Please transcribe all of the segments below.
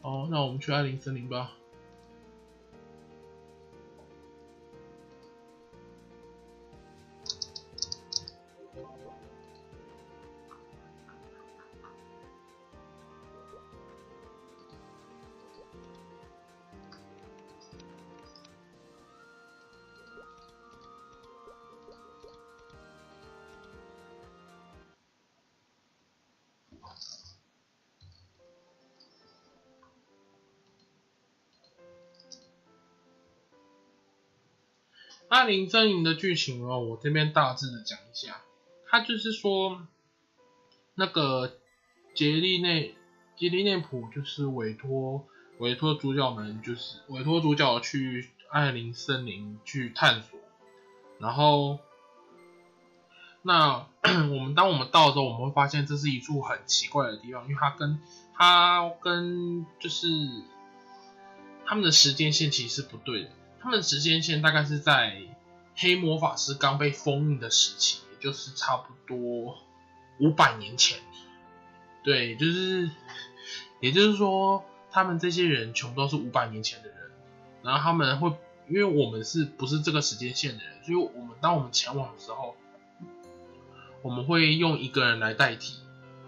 好，那我们去艾灵森林吧。艾灵森林的剧情哦，我这边大致的讲一下。他就是说，那个杰利内普就是委托主角们，就是委托主角去艾灵森林去探索。然后，那当我们到的时候，我们会发现这是一处很奇怪的地方，因为它跟就是他们的时间线其实是不对的。他们的时间线大概是在黑魔法师刚被封印的时期，也就是差不多500年前。对，也就是说，他们这些人全部都是500年前的人，然后他们会，因为我们不是这个时间线的人，所以当我们前往的时候，我们会用一个人来代替，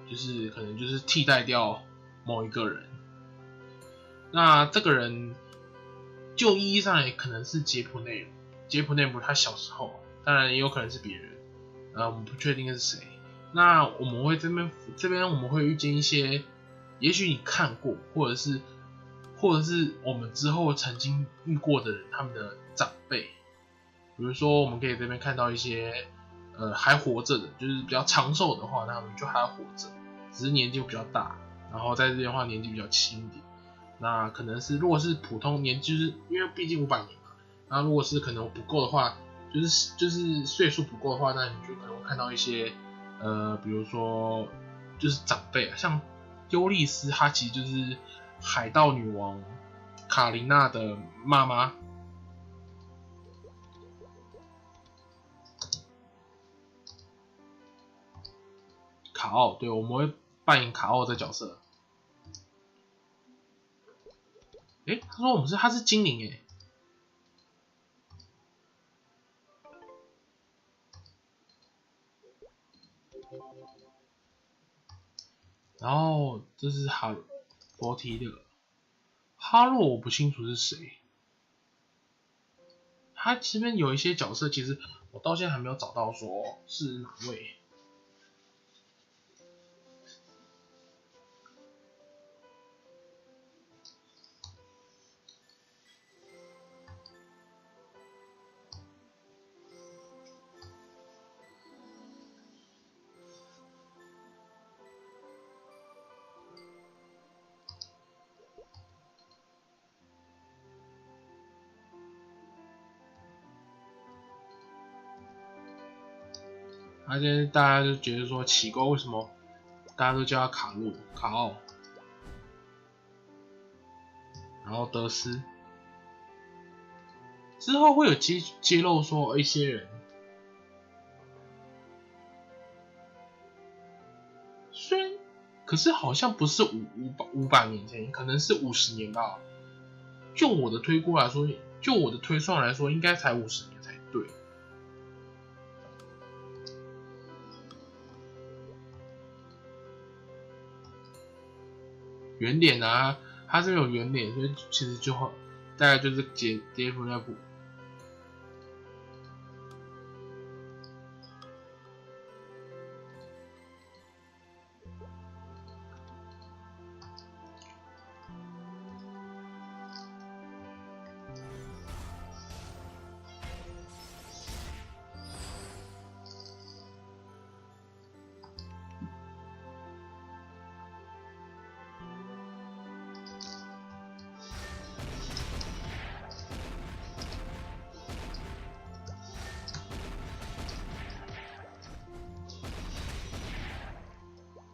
就是可能就是替代掉某一个人。那这个人就意义上也可能是杰普内姆他小时候，当然也有可能是别人，我们不确定是谁。那我们会这边我们会遇见一些，也许你看过，或者是我们之后曾经遇过的人，他们的长辈。比如说，我们可以这边看到一些还活着的，就是比较长寿的话，那他们就还活着，只是年纪比较大，然后在这边的话年纪比较轻一点。那可能是如果是普通年，就是因为毕竟500年嘛，然后如果是可能不够的话，就是岁数不够的话，那你就可能会看到一些比如说就是长辈，像尤利斯，她其实就是海盗女王卡琳娜的妈妈。卡奥，对，我们会扮演卡奥这角色。他说他是精灵诶。然后这是佛提的哈洛，我不清楚是谁。他这边有一些角色，其实我到现在还没有找到说是哪位。现在大家就觉得说奇怪，为什么大家都叫他卡奥，然后德斯之后会有揭露说一些人，虽然可是好像不是500年前，可能是50年吧。就我的推算来说，应该才50年才对。圆脸啊，他这边有圆脸，所以其实就大概就是杰普那部。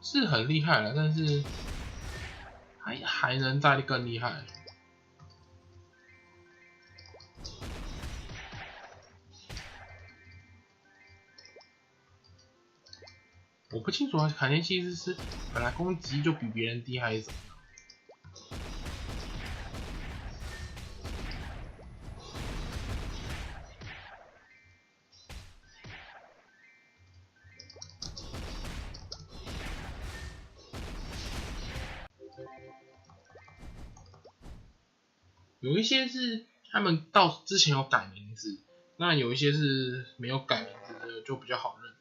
是很厉害了，但是还能再更厉害。我不清楚凯内西斯是本来攻击就比别人低还是怎么样。有一些是他们到之前有改名字，那有一些是没有改名字的，就比较好认。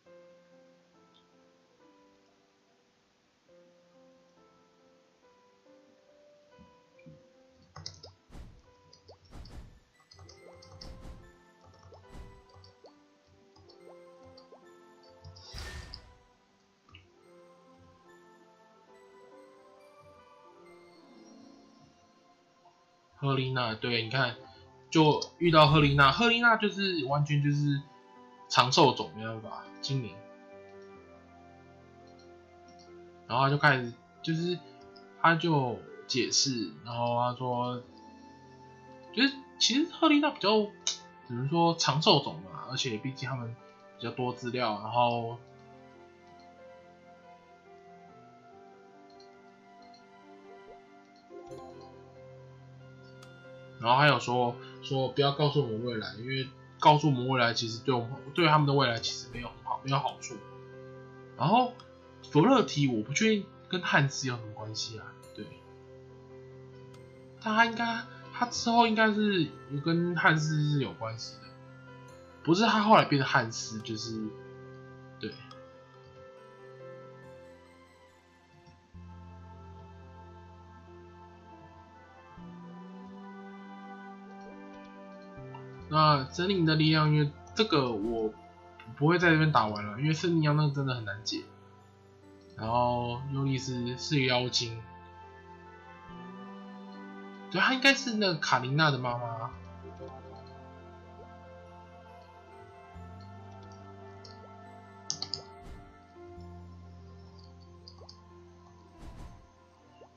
赫丽娜，对，你看，就遇到赫丽娜，赫丽娜就是完全就是长寿种，没办法，精灵。然后他就开始，就是他就解释，然后他说，就是其实赫丽娜比较，只能说长寿种嘛，而且毕竟他们比较多资料，然后。然后还有说不要告诉我们未来，因为告诉我们未来其实对他们的未来其实没有好处。然后弗勒提我不确定跟汉斯有什么关系啊？对，他之后应该是跟汉斯是有关系的，不是他后来变成汉斯，就是对。那森林的力量，因为这个我不会在这边打完了，因为森林力量那个真的很难解。然后尤利斯是个妖精，对，她应该是那个卡琳娜的妈妈。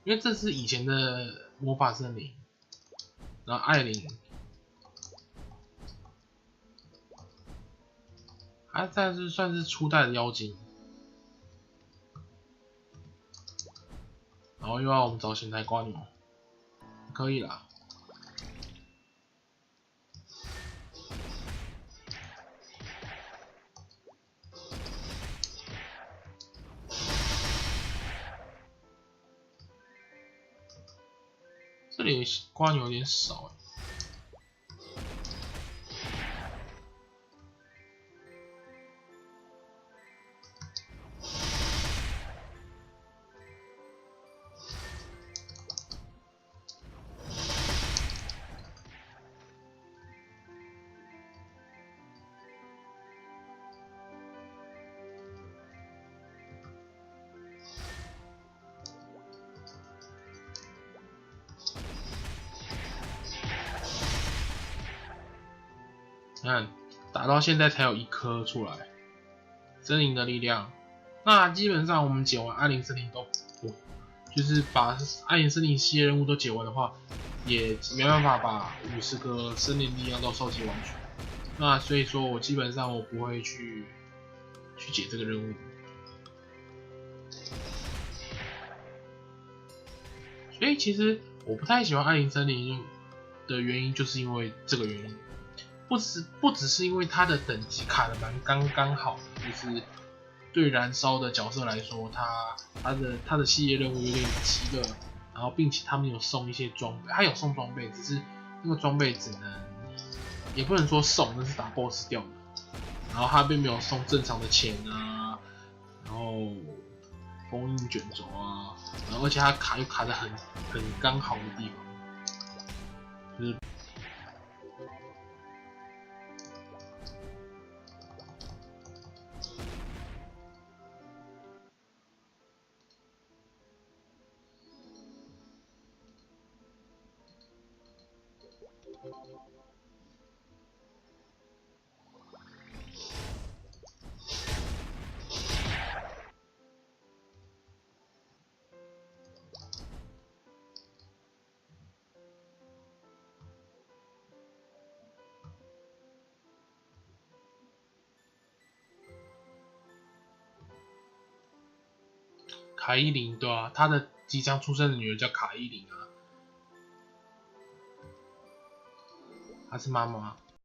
因为这是以前的魔法森林，然后艾琳。他算是初代的妖精，然后又要我们找咸菜瓜牛，可以啦。这里瓜牛有点少你看，打到现在才有1颗出来，森林的力量。那基本上我们解完艾灵森林就是把艾灵森林系列任务都解完的话，也没办法把50个森林力量都收集完全。那所以说我基本上我不会去解这个任务。所以其实我不太喜欢艾灵森林的原因，就是因为这个原因。不只是因为它的等级卡的蛮刚刚好的，就是对燃烧的角色来说，它的系列任务有点急了，然后并且他们有送一些装备，它有送装备，只是那个装备只能也不能说送，那是打 BOSS 掉的，然后它并没有送正常的钱啊，然后封印卷轴啊，然后而且它卡又卡在很刚好的地方，就是。卡伊琳，对啊，他的即将出生的女儿叫卡伊琳啊，她是妈妈。